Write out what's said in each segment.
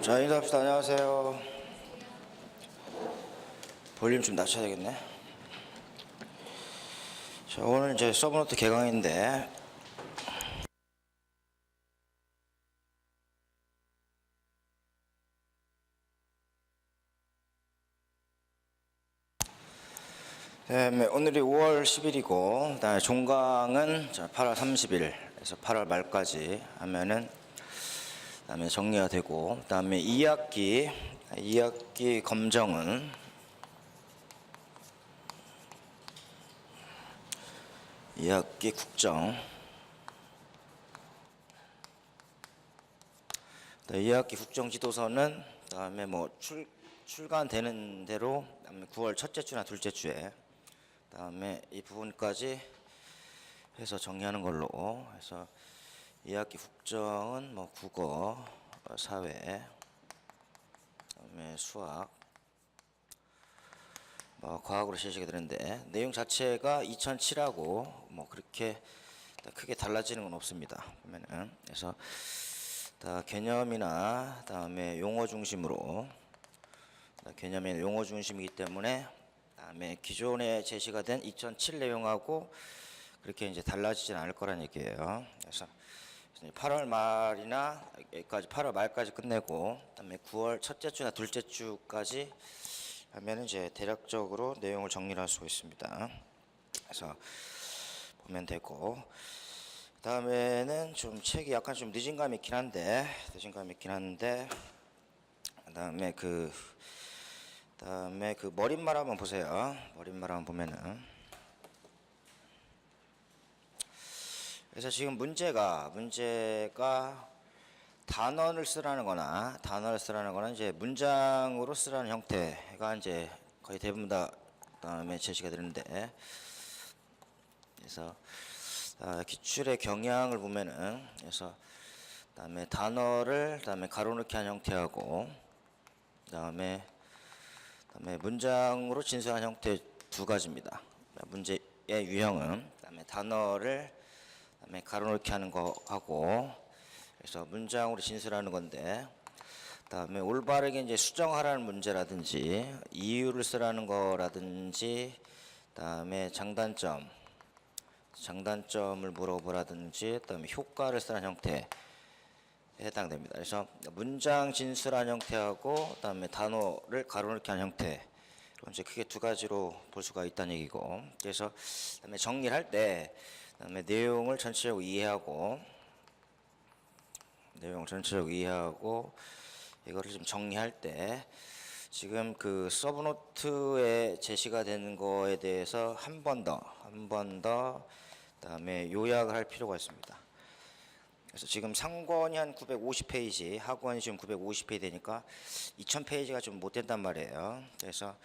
자, 인사합시다. 안녕하세요. 볼륨 좀 낮춰야 되겠네. 자, 오늘 이제 서브노트 개강인데, 오늘이 5월 10일이고, 그다음에 종강은 8월 30일에서 8월 말까지 하면은 그다음에 정리가 되고, 그다음에 2학기 검정은 2학기 국정, 2학기 국정 지도서는 그다음에 뭐 출간되는 대로 그다음에 9월 첫째 주나 둘째 주에 그다음에 이 부분까지 해서 정리하는 걸로 해서 2학기 국정은 뭐 국어, 사회, 그다음에 수학, 뭐 과학으로 실시게 되는데 내용 자체가 2007하고 뭐 그렇게 크게 달라지는 건 없습니다. 보면은 그래서 다 개념이나 그다음에 용어 중심으로 개념이 용어 중심이기 때문에 그다음에 기존에 제시가 된 2007 내용하고 그렇게 이제 달라지진 않을 거란 얘기예요. 그래서 8월 말이나 여기까지 8월 말까지 끝내고 그다음에 9월 첫째 주나 둘째 주까지 하면 이제 대략적으로 내용을 정리할 수 있습니다. 그래서 보면 되고 그다음에는 좀 책이 약간 좀 늦은 감이 있긴 한데 그다음에 그 머릿말 한번 보세요. 머릿말 한번 보면은 그래서 지금 문제가 단어를 쓰라는 거나 이제 문장으로 쓰라는 형태가 이제 거의 대부분 다 그다음에 제시가 되는데 그래서 기출의 경향을 보면은 그래서 그다음에 단어를 그다음에 가로넣기 한 형태하고 그다음에 문장으로 진술한 형태 두 가지입니다. 문제의 유형은 그다음에 단어를 그다음에 가로넣기 하는 거 하고 그래서 문장으로 진술하는 건데 그다음에 올바르게 이제 수정하라는 문제라든지 이유를 쓰라는 거라든지 그다음에 장단점을 물어보라든지 그다음에 효과를 쓰라는 형태에 해당됩니다. 그래서 문장 진술한 형태하고 그다음에 단어를 가로넣기 한 형태 이제 크게 두 가지로 볼 수가 있다는 얘기고 그래서 그다음에 정리를 할 때 그다음에 내용을 전체적으로 이해하고 이거를 좀 정리할 때 지금 그 서브노트에 제시가 되는 거에 대해서 한 번 더 그다음에 요약을 할 필요가 있습니다. 그래서 지금 상권이 한 950페이지, 학원이 지금 950페이지 되니까 2000페이지가 좀 못 된단 말이에요. 그래서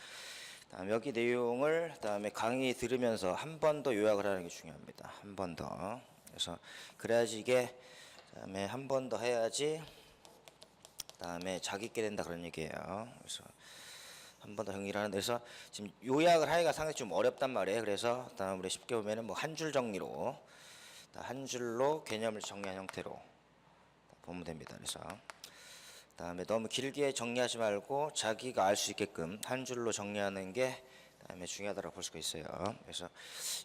여기 내용을 그다음에 강의 들으면서 한 번 더 요약을 하는 게 중요합니다. 한 번 더. 그래서 그래야지 이게 그다음에 한 번 더 해야지 그다음에 자기 있게 된다 그런 얘기예요. 그래서 한 번 더 정리를 하는데 그래서 지금 요약을 하기가 상당히 좀 어렵단 말이에요. 그래서 그다음 우리 쉽게 보면은 뭐 한 줄 정리로 한 줄로 개념을 정리한 형태로 보면 됩니다. 그래서 그다음에 너무 길게 정리하지 말고 자기가 알 수 있게끔 한 줄로 정리하는 게 그다음에 중요하다고 볼 수가 있어요. 그래서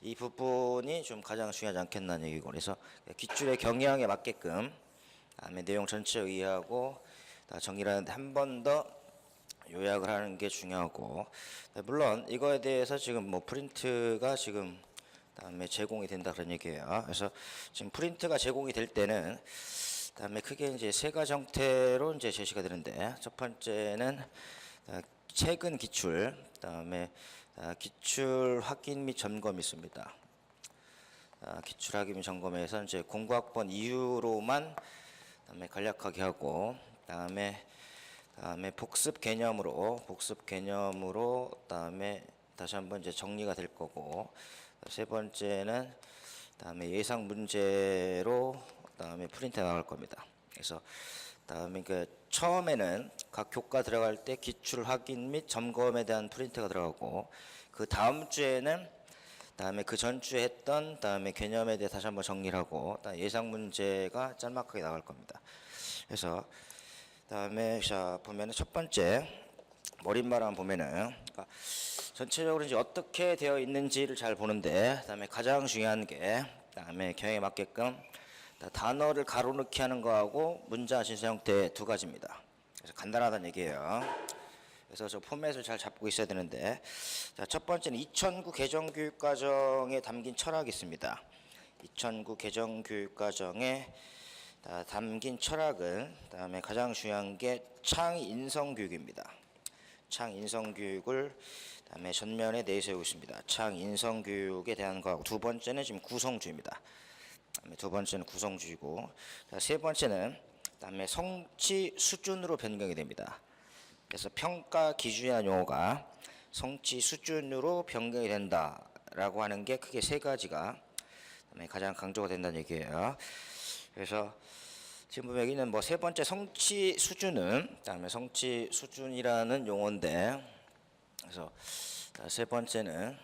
이 부분이 좀 가장 중요하지 않겠나는 얘기고 그래서 기출의 경향에 맞게끔 그다음에 내용 전체 이해하고 정리를 하는데 한 번 더 요약을 하는 게 중요하고 물론 이거에 대해서 지금 뭐 프린트가 지금 그다음에 제공이 된다 그런 얘기예요. 그래서 지금 프린트가 제공이 될 때는 그다음에 크게 이제 세 가지 형태로 이제 제시가 되는데 첫 번째는 최근 기출, 그다음에 기출 확인 및 점검이 있습니다. 기출 확인 및 점검에서 이제 공부학번 이후로만 그다음에 간략하게 하고 그다음에 복습 개념으로 그다음에 다시 한번 이제 정리가 될 거고 세 번째는 그다음에 예상 문제로 그다음에 프린트 나갈 겁니다. 그래서 그다음에 처음에는 각 교과 들어갈 때 기출 확인 및 점검에 대한 프린트가 들어가고 그 다음 주에는 그다음에 그 전주에 했던 그다음에 개념에 대해 다시 한번 정리를 하고 예상 문제가 짤막하게 나갈 겁니다. 그래서 그다음에 자 보면은 첫 번째 머릿말만 보면은 그러니까 전체적으로 이제 어떻게 되어 있는지를 잘 보는데, 그다음에 가장 중요한 게 그다음에 경향에 맞게끔 단어를 가로넣기 하는 거하고 문자 진수 형태 두 가지입니다. 그래서 간단하다는 얘기예요. 그래서 저 포맷을 잘 잡고 있어야 되는데, 자, 첫 번째는 2009 개정교육과정에 담긴 철학이 있습니다. 2009 개정교육과정에 담긴 철학은 그다음에 가장 중요한 게 창인성교육입니다. 창인성교육을 그다음에 전면에 내세우고 있습니다. 창인성교육에 대한 거하고, 두 번째는 지금 구성주의입니다. 두 번째는 구성주의고, 세 번째는 그다음에 성취 수준으로 변경이 됩니다. 그래서 평가 기준이라는 용어가 성취 수준으로 변경이 된다라고 하는 게 크게 세 가지가 가장 강조가 된다는 얘기예요. 그래서 지금 보면 여기는 뭐 세 번째 성취 수준은 그다음에 성취 수준이라는 용어인데, 그래서 세 번째는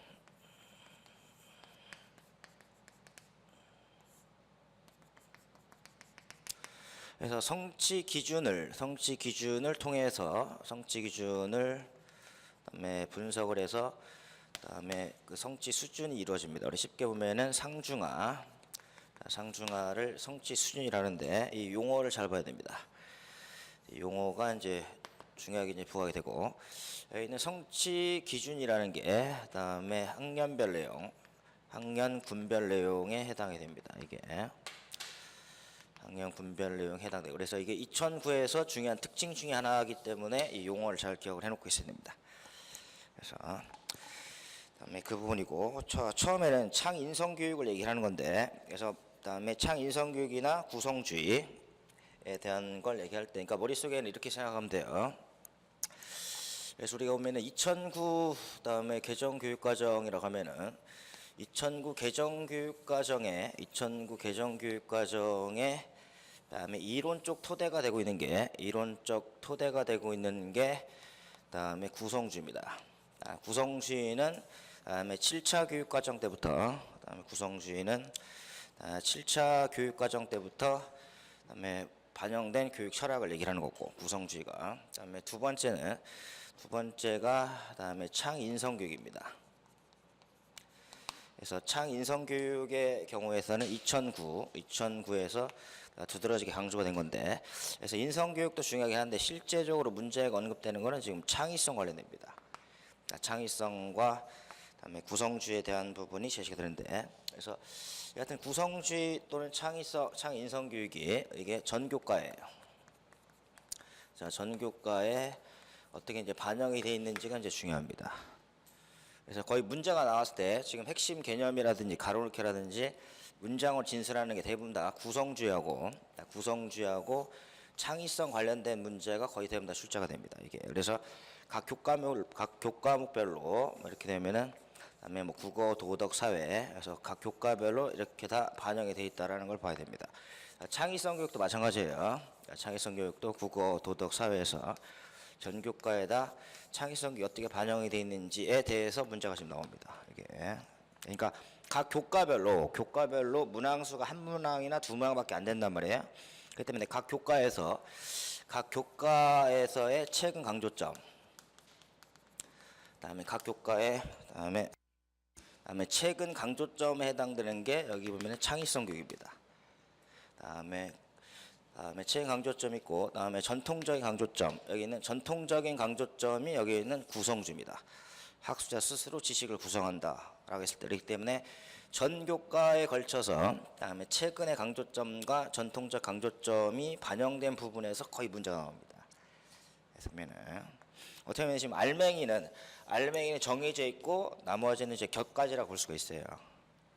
그래서 성취 기준을 통해서 성취 기준을 그다음에 분석을 해서 그다음에 그 성취 수준이 이루어집니다. 우리 쉽게 보면은 상중하를 성취 수준이라는데, 이 용어를 잘 봐야 됩니다. 이 용어가 이제 중요하게 이제 부각이 되고, 여기는 성취 기준이라는 게 그다음에 학년별 내용, 학년 군별 내용에 해당이 됩니다. 이게 학년 분별 내용 해당되고, 그래서 이게 2009에서 중요한 특징 중에 하나이기 때문에 이 용어를 잘 기억을 해놓고 있어야 됩니다. 그래서 그다음에 그 부분이고, 처음에는 창인성교육을 얘기를 하는 건데, 그래서 그다음에 창인성교육이나 구성주의에 대한 걸 얘기할 때, 그러니까 머릿속에는 이렇게 생각하면 돼요. 그래서 우리가 보면은 2009 그다음에 개정교육과정이라고 하면은 2009 개정교육과정에 그다음에 이론적 토대가 되고 있는 게 그다음에 구성주의입니다. 구성주의는 그다음에 7차 교육과정 때부터, 그다음에 구성주의는 7차 교육과정 때부터 그다음에 반영된 교육 철학을 얘기를 하는 거고, 구성주의가. 그다음에 두 번째가 그다음에 창인성교육입니다. 그래서 창인성교육의 경우에서는 2009에서 두드러지게 강조가 된 건데, 그래서 인성교육도 중요하긴 한데 실제적으로 문제가 언급되는 거는 지금 창의성 관련됩니다. 창의성과 그다음에 구성주의에 대한 부분이 제시가 되는데, 그래서 여하튼 구성주의 또는 창인성교육이 이게 전교과예요. 자, 전교과에 어떻게 이제 반영이 되어 있는지가 이제 중요합니다. 그래서 거의 문제가 나왔을 때 지금 핵심 개념이라든지 가로넣기라든지 문장을 진술하는 게 대부분 다 구성주의하고 창의성 관련된 문제가 거의 대부분 다 출제가 됩니다. 이게 그래서 각 교과목별로 이렇게 되면은, 그다음에 뭐 국어, 도덕, 사회, 그래서 각 교과별로 이렇게 다 반영이 돼 있다라는 걸 봐야 됩니다. 창의성 교육도 마찬가지예요. 창의성 교육도 국어, 도덕, 사회에서 전 교과에다 창의성 교육이 어떻게 반영이 돼 있는지에 대해서 문제가 지금 나옵니다. 이게 그러니까 각 교과별로 문항수가 한 문항이나 두 문항밖에 안 된단 말이에요. 그렇기 때문에 각 교과에서의 최근 강조점, 그다음에 각 교과의 그다음에 최근 강조점에 해당되는 게 여기 보면은 창의성 교육입니다. 그다음에 최근 강조점 있고, 그다음에 전통적인 강조점, 여기는 전통적인 강조점이 여기 있는 구성주입니다. 학습자 스스로 지식을 구성한다라고 했을 때, 그렇기 때문에 전 교과에 걸쳐서 그다음에 최근의 강조점과 전통적 강조점이 반영된 부분에서 거의 문제가 나옵니다. 그래서 보면은 어떻게 보면 지금 알맹이는 정해져 있고 나머지는 이제 격가지라고 볼 수가 있어요.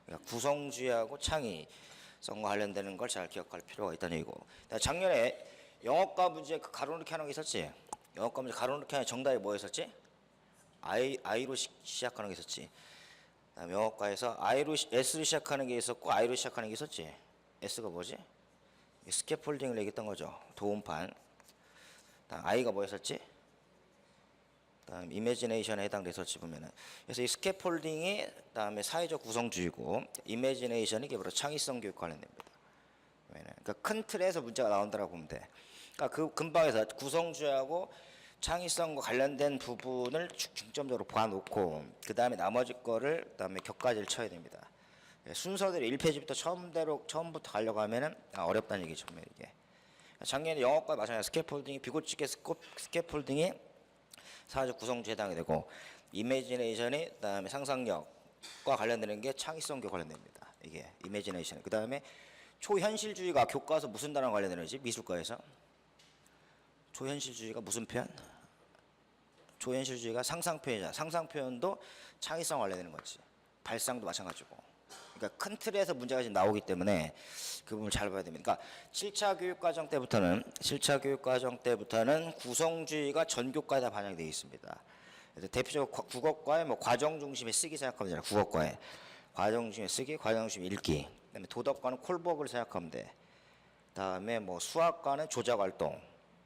그러니까 구성주의하고 창의성과 관련되는 걸 잘 기억할 필요가 있다는 얘기고, 작년에 영어과 문제 그 가로넣기 하는 게 있었지. 영어과 문제 가로넣기 하는 정답이 뭐였었지? I로 시작하는 게 있었지. 영어과에서 S로 시작하는 게 있었고 I로 시작하는 게 있었지. S가 뭐지? 스캐폴딩을 얘기했던 거죠. 도움판. I가 뭐였었지? 다음 이미지네이션에 해당됐었지 보면은. 그래서 이 스캐폴딩이 다음에 사회적 구성주의고, 이미지네이션이 바로 창의성 교육 관련됩니다. 그러니까 큰 틀에서 문제가 나온다라고 보면 돼. 그러니까 그 근방에서 구성주하고 창의성과 관련된 부분을 중점적으로 봐놓고 그 다음에 나머지 거를 그다음에 격가지를 쳐야 됩니다. 순서대로 1페이지부터 처음부터 가려고 하면은 어렵다는 얘기죠. 이게 작년에 영어과 마찬가지 스캐폴딩이 비고치게 스캐폴딩이 사회적 구성주에 해당이 되고 이미지네이션이 그다음에 상상력과 관련되는 게 창의성과 관련됩니다. 이게 이미지네이션. 그다음에 초현실주의가 교과서 무슨 단어랑 관련되는지 미술과에서 초현실주의가 무슨 표현? 초현실주의가 상상표현이잖아. 상상표현도 창의성 관련되는 거지. 발상도 마찬가지고. 그러니까 큰 틀에서 문제가 지금 나오기 때문에 그 부분을 잘 봐야 됩니다. 그러니까 7차 교육과정 때부터는 구성주의가 전 교과에 다 반영되어 있습니다. 그래서 대표적으로 국어과에 뭐 과정 중심의 쓰기 생각하면 되잖아. 국어과에 과정 중심의 쓰기, 과정 중심의 읽기. 그다음에 도덕과는 콜버그를 생각하면 돼. 그다음에 뭐 수학과는 조작 활동,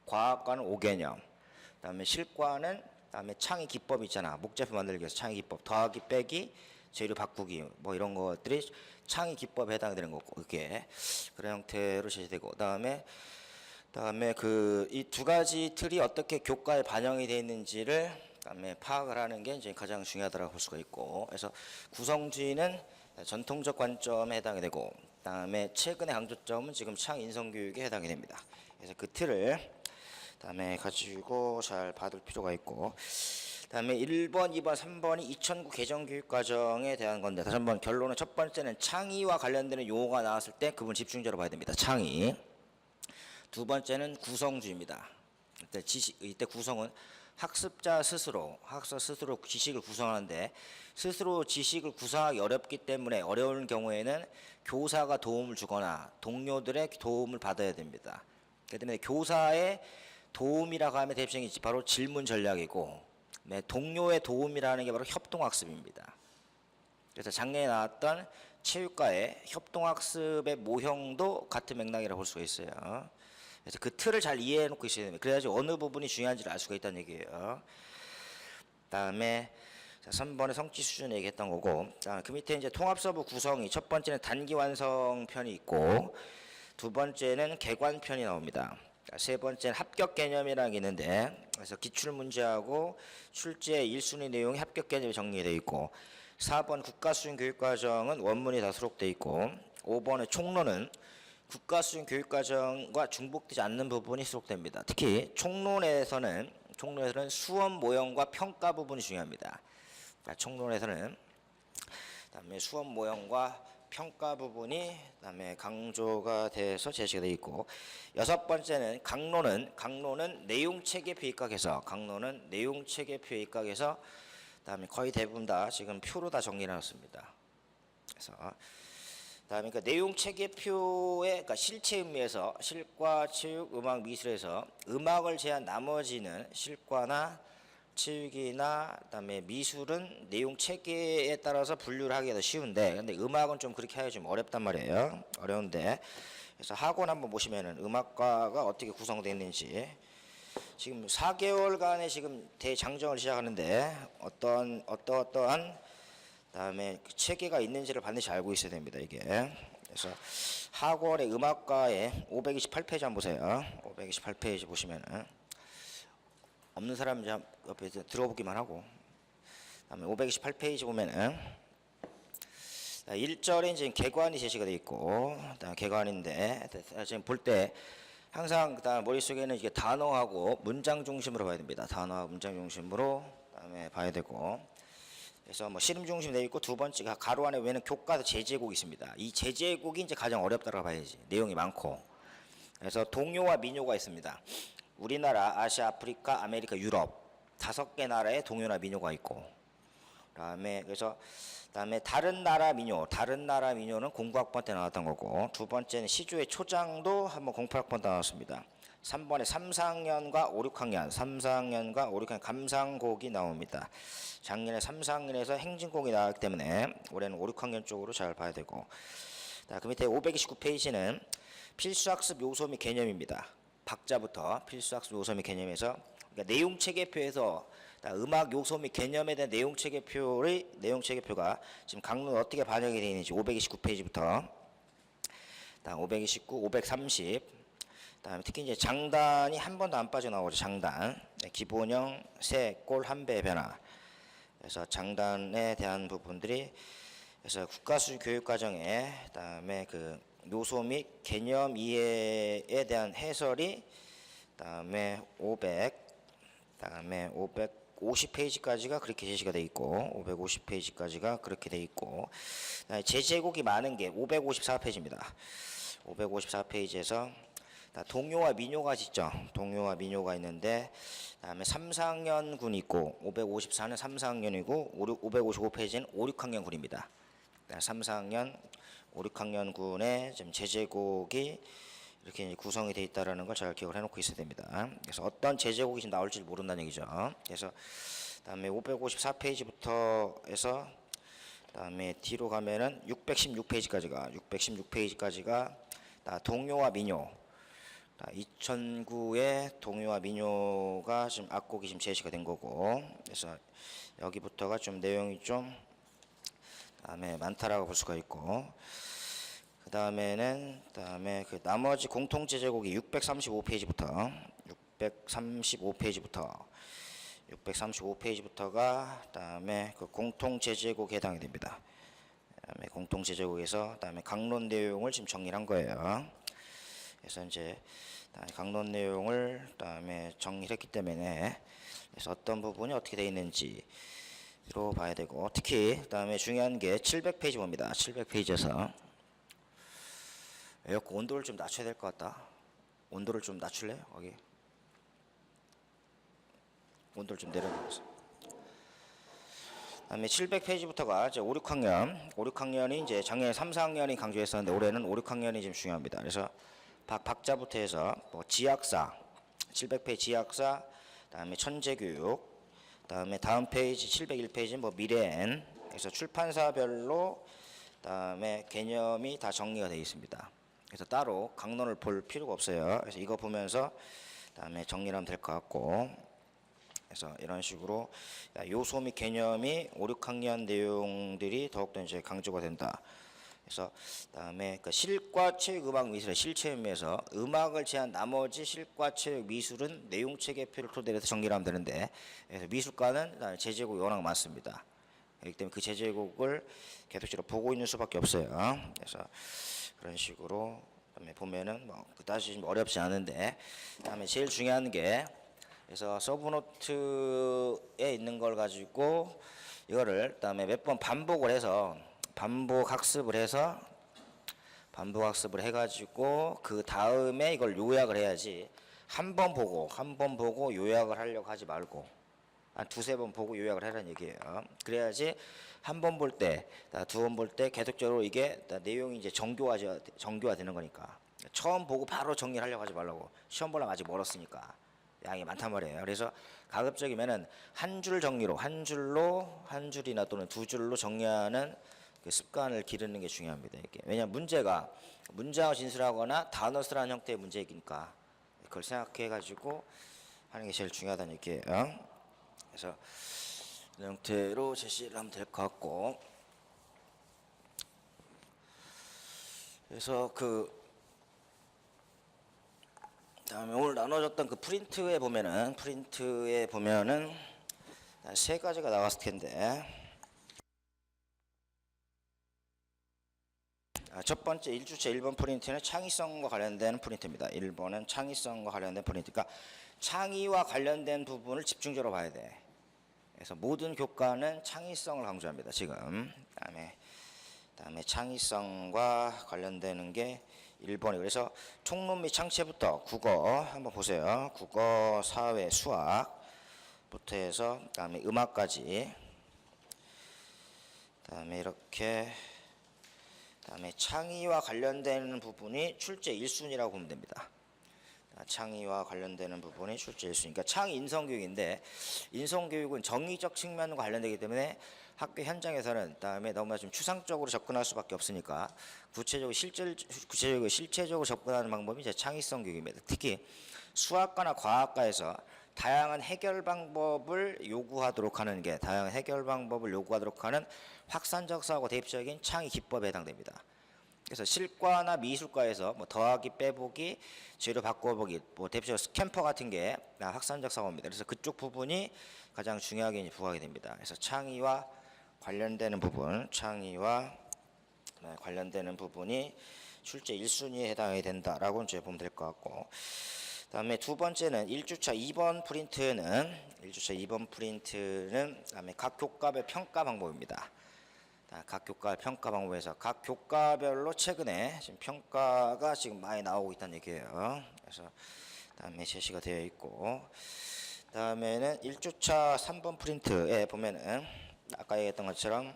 과학과는 오개념. 그다음에 실과는 그다음에 창의 기법 있잖아. 목재표 만들기 위해서 창의 기법, 더하기 빼기, 재료 바꾸기 뭐 이런 것들이 창의 기법에 해당되는 거고 이렇게 그런 형태로 제시되고 그다음에 그 이 두 가지 틀이 어떻게 교과에 반영이 되어 있는지를 그다음에 파악을 하는 게 이제 가장 중요하다고 볼 수가 있고 그래서 구성주의는 전통적 관점에 해당이 되고 그다음에 최근의 강조점은 지금 창인성 교육에 해당이 됩니다. 그래서 그 틀을 그다음에 가지고 잘 봐둘 필요가 있고 그다음에 1번, 2번, 3번이 2009 개정교육과정에 대한 건데 다시 한번 결론은 첫 번째는 창의와 관련되는 용어가 나왔을 때 그분 집중적으로 봐야 됩니다. 창의. 두 번째는 구성주의입니다. 이때 구성은 학습자 스스로 지식을 구성하는데 스스로 지식을 구성하기 어렵기 때문에 어려운 경우에는 교사가 도움을 주거나 동료들의 도움을 받아야 됩니다. 그렇기 때문에 교사의 도움이라고 하면 대표적인 바로 질문 전략이고 동료의 도움이라는 게 바로 협동학습입니다. 그래서 작년에 나왔던 체육과의 협동학습의 모형도 같은 맥락이라고 볼 수가 있어요. 그래서 그 틀을 잘 이해해 놓고 있어야 됩니다. 그래야지 어느 부분이 중요한지를 알 수가 있다는 얘기예요. 그다음에 3번의 성취 수준 얘기했던 거고 그 밑에 이제 통합서부 구성이 첫 번째는 단기 완성 편이 있고 두 번째는 개관 편이 나옵니다. 세 번째는 합격 개념이라는 게 있는데 그래서 기출 문제하고 출제 1순위 내용이 합격 개념이 정리되어 있고 4번 국가수준 교육과정은 원문이 다 수록되어 있고 5번의 총론은 국가수준 교육과정과 중복되지 않는 부분이 수록됩니다. 특히 총론에서는 수업 모형과 평가 부분이 중요합니다. 총론에서는 그다음에 수업 모형과 평가 부분이 그다음에 강조가 돼서 제시가 되어 있고 여섯 번째는 강론은 내용 체계표 입각해서 그다음에 거의 대부분 다 지금 표로 다 정리해 놨습니다. 그래서 그다음에 그 내용 체계표의 그러니까 실체 의미에서 실과, 체육, 음악, 미술에서 음악을 제한 나머지는 실과나 체육이나 그다음에 미술은 내용 체계에 따라서 분류를 하기가 더 쉬운데 근데 음악은 좀 그렇게 하기 좀 어렵단 말이에요. 어려운데 그래서 학원 한번 보시면은 음악과가 어떻게 구성되어 있는지 지금 4개월간의 지금 대장정을 시작하는데 어떠한 그다음에 그 체계가 있는지를 반드시 알고 있어야 됩니다. 이게 그래서 학원의 음악과의 528페이지 한번 보세요. 528페이지 보시면은 없는 사람 이제 옆에 들어보기만 하고 그다음에 528페이지 보면은 1절에 이제 개관이 제시가 되어 있고 그다음 개관인데 지금 볼 때 항상 그다음 머릿속에는 이게 단어하고 문장 중심으로 봐야 됩니다. 단어와 문장 중심으로 그다음에 봐야 되고 그래서 뭐 씨름 중심 되어 있고 두 번째가 가로 안에 외에는 교과서 제재곡이 있습니다. 이 제재곡이 이제 가장 어렵다고 봐야지. 내용이 많고. 그래서 동요와 민요가 있습니다. 우리나라, 아시아, 아프리카, 아메리카, 유럽 5개 나라의 동요나 민요가 있고 그다음에 다른 나라 민요는 공부학번 때 나왔던 거고 두 번째는 시조의 초장도 한번 08학번 때 나왔습니다. 3번에 3, 4학년과 5, 6학년 감상곡이 나옵니다. 작년에 3, 4학년에서 행진곡이 나왔기 때문에 올해는 5, 6학년 쪽으로 잘 봐야 되고 그 밑에 529페이지는 필수학습 요소 및 개념입니다. 박자부터 필수학습 요소 및 개념에서 그러니까 내용 체계표에서 음악 요소 및 개념에 대한 내용 체계표가 지금 강론에 어떻게 반영이 되어 있는지 529페이지부터 529, 530 그다음에 특히 이제 장단이 한 번도 안 빠져나오죠. 장단. 네, 기본형 세 골 한 배 변화. 그래서 장단에 대한 부분들이 그래서 국가수준 교육과정에 그다음에 그 요소 및 개념 이해에 대한 해설이 그다음에 550페이지까지가 그렇게 제시가 돼 있고 550페이지까지가 그렇게 돼 있고 제제곡이 많은 게 554페이지입니다. 554페이지에서 동요와 민요가 있죠. 동요와 민요가 있는데 그다음에 3, 4학년 군이 있고 554는 3, 4학년이고 555페이지는 5, 6학년 군입니다. 3, 4학년, 5, 6학년 군의 지금 제제곡이 이렇게 구성이 되어 있다는 걸 잘 기억을 해놓고 있어야 됩니다. 그래서 어떤 제제곡이 지금 나올지 모른다는 얘기죠. 그래서 그다음에 554페이지부터 해서 그다음에 뒤로 가면은 616페이지까지가 동요와 민요. 2009의 동요와 민요가 지금 악곡이 지금 제시가 된 거고, 그래서 여기부터가 좀 내용이 좀 그다음에 많다라고 볼 수가 있고, 그다음에 그 나머지 공통 제제곡이 635페이지부터가 그다음에 그 공통 제제곡에 해당이 됩니다. 그다음에 공통 제제곡에서 그다음에 강론 내용을 지금 정리를 한 거예요. 그래서 이제 강론 내용을 그다음에 정리를 했기 때문에 그래서 어떤 부분이 어떻게 되어 있는지로 봐야 되고, 특히 그다음에 중요한 게 700페이지 봅니다. 700페이지에서 에어컨 온도를 좀 낮춰야 될 것 같다. 온도를 좀 낮출래요? 여기 온도를 좀 내려놓으세요. 그다음에 700페이지부터가 이제 5, 6학년이 이제 작년에 3, 4학년이 강조했었는데 올해는 5, 6학년이 지금 중요합니다. 그래서 박자부터 해서 뭐 지약사, 700페이지 지약사, 그다음에 천재교육, 그다음에 다음 페이지 701페이지는 뭐 미래엔, 그래서 출판사별로 그다음에 개념이 다 정리가 되어 있습니다. 그래서 따로 강론을 볼 필요가 없어요. 그래서 이거 보면서 그다음에 정리를 하면 될 것 같고, 그래서 이런 식으로 요소 및 개념이 5, 6학년 내용들이 더욱더 이제 강조가 된다. 그래서 그다음에 그 실과 체육 음악 미술의 실체험에서 음악을 제한 나머지 실과 체육 미술은 내용 체계표를 토대로 해서 정리를 하면 되는데, 그래서 미술과는 제제곡이 워낙 많습니다. 그렇기 때문에 그 제제곡을 계속적으로 보고 있는 수밖에 없어요. 그래서 그런 식으로 그다음에 보면은 뭐 그다지 어렵지 않은데, 그다음에 제일 중요한 게 그래서 서브노트에 있는 걸 가지고 이거를 그다음에 몇 번 반복 학습을 해가지고 그 다음에 이걸 요약을 해야지, 한 번 보고 요약을 하려고 하지 말고 한 두세 번 보고 요약을 하라는 얘기예요. 그래야지 한 번 볼 때, 두 번 볼 때 계속적으로 이게 내용이 이제 정교화 되는 거니까. 처음 보고 바로 정리를 하려고 하지 말라고. 시험 보려면 아직 멀었으니까. 양이 많단 말이에요. 그래서 가급적이면은 한 줄이나 또는 두 줄로 정리하는 그 습관을 기르는 게 중요합니다. 이게. 왜냐하면 문장을 진술하거나 단어 쓰라는 형태의 문제이니까 그걸 생각해가지고 하는 게 제일 중요하다는 얘기예요. 그래서 이런 형태로 제시를 하면 될 것 같고, 그래서 다음에 오늘 나눠졌던 그 프린트에 보면은 세 가지가 나왔을 텐데, 첫 번째 1주차 1번 프린트는 창의성과 관련된 프린트입니다. 1번은 창의성과 관련된 프린트. 그러니까 창의와 관련된 부분을 집중적으로 봐야 돼. 그래서 모든 교과는 창의성을 강조합니다. 지금 그다음에 창의성과 관련되는 게 1번이. 그래서 총론 및 창체부터 국어 한번 보세요. 국어, 사회, 수학부터 해서 그다음에 음악까지, 그다음에 이렇게, 그다음에 창의와 관련되는 부분이 출제 1순위라고 보면 됩니다. 창의와 관련되는 부분이 출제 1순위. 그러니까 창의 인성교육인데, 인성교육은 정의적 측면과 관련되기 때문에 학교 현장에서는 그다음에 너무나 좀 추상적으로 접근할 수밖에 없으니까 실체적으로 접근하는 방법이 이제 창의성 교육입니다. 특히 수학과나 과학과에서 다양한 해결 방법을 요구하도록 하는 확산적 사고 대입적인 창의 기법에 해당됩니다. 그래서 실과나 미술과에서 뭐 더하기, 빼보기, 재료 바꿔보기, 뭐 대표적으로 스캠퍼 같은 게 확산적 사고입니다. 그래서 그쪽 부분이 가장 중요하게 부과하게 됩니다. 그래서 창의와 관련되는 부분, 관련되는 부분이 출제 1순위에 해당이 된다라고 이제 보면 될 것 같고, 그다음에 두 번째는 1주차 2번 프린트는 그다음에 각 교과별 평가 방법입니다. 각 교과 평가 방법에서 각 교과별로 최근에 지금 평가가 지금 많이 나오고 있다는 얘기예요. 그래서 다음에 제시가 되어 있고, 다음에는 1주차 3번 프린트에 보면은 아까 얘기했던 것처럼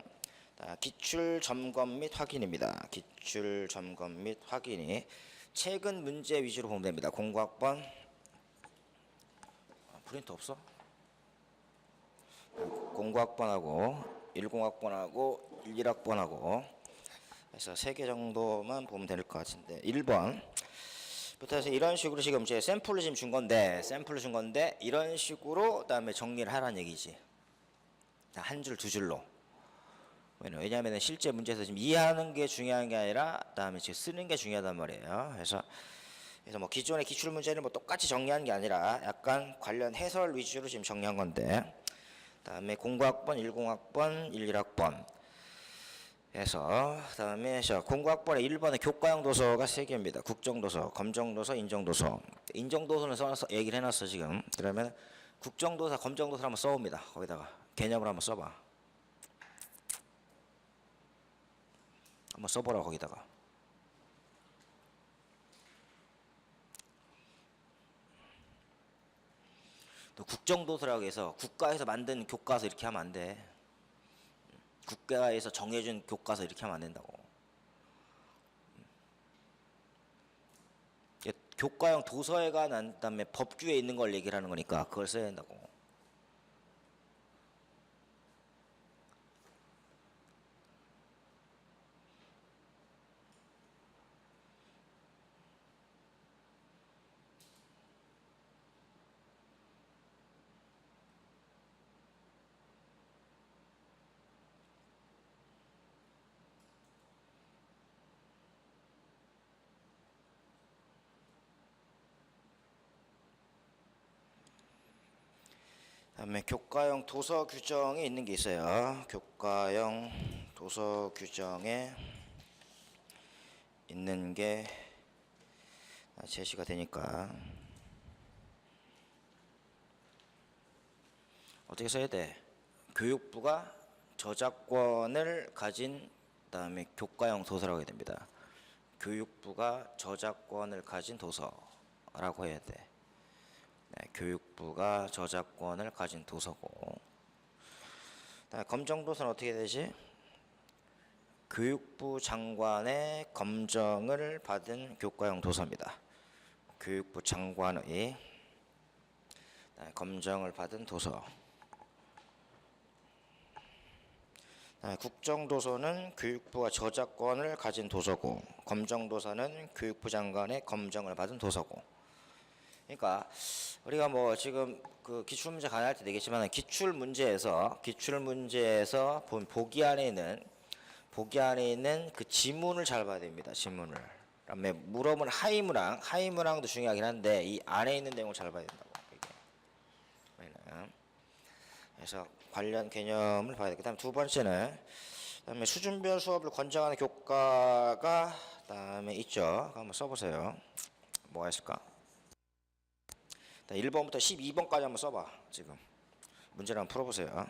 기출 점검 및 확인입니다. 기출 점검 및 확인이 최근 문제 위주로 보면 됩니다. 공고학번 프린트 없어? 공고학번하고 10학번하고 11학번하고 그래서 3개 정도만 보면 될 것 같은데, 1번부터 해서 이런 식으로 지금 제 샘플을 지금 준 건데 이런 식으로 그다음에 정리를 하라는 얘기지. 한 줄 두 줄로. 왜냐하면 실제 문제에서 지금 이해하는 게 중요한 게 아니라 그다음에 지금 쓰는 게 중요하단 말이에요. 그래서 뭐 기존의 기출 문제는 뭐 똑같이 정리하는 게 아니라 약간 관련 해설 위주로 지금 정리한 건데, 그다음에 공고학번, 10학번, 11학번 해서 그다음에 공고학번에 1번에 교과형 도서가 3개입니다. 국정도서, 검정도서, 인정도서. 인정도서는 써서 얘기를 해놨어 지금. 그러면 국정도서, 검정도서를 한번 써봅니다. 거기다가 개념을 한번 써봐. 한번 써보라 거기다가. 또 국정도서라고 해서 국가에서 만든 교과서 이렇게 하면 안 돼. 국가에서 정해준 교과서 이렇게 하면 안 된다고. 교과형 도서에가 난 다음에 법규에 있는 걸 얘기를 하는 거니까 그걸 써야 된다고. 그다음에 교과형 도서 규정에 있는 게 있어요. 교과형 도서 규정에 있는 게 제시가 되니까 어떻게 써야 돼? 교육부가 저작권을 가진 그다음에 교과형 도서라고 해야 됩니다. 교육부가 저작권을 가진 도서라고 해야 돼. 교육부가 저작권을 가진 도서고, 검정도서는 어떻게 되지? 교육부 장관의 검정을 받은 교과형 도서입니다. 교육부 장관의 검정을 받은 도서. 국정도서는 교육부가 저작권을 가진 도서고, 검정도서는 교육부 장관의 검정을 받은 도서고. 그러니까 우리가 뭐 지금 그 기출문제 강의할 때 되겠지만 기출문제에서 본 보기 안에 있는 그 지문을 잘 봐야 됩니다. 지문을. 그다음에 물어본 하이문항도 중요하긴 한데 이 안에 있는 내용을 잘 봐야 된다고. 그래서 관련 개념을 봐야 돼. 그다음 두 번째는 그다음에 수준별 수업을 권장하는 교과가 그다음에 있죠. 한번 써보세요. 뭐가 있을까? 1번부터 12번까지 한번 써봐. 지금 문제를 한번 풀어보세요.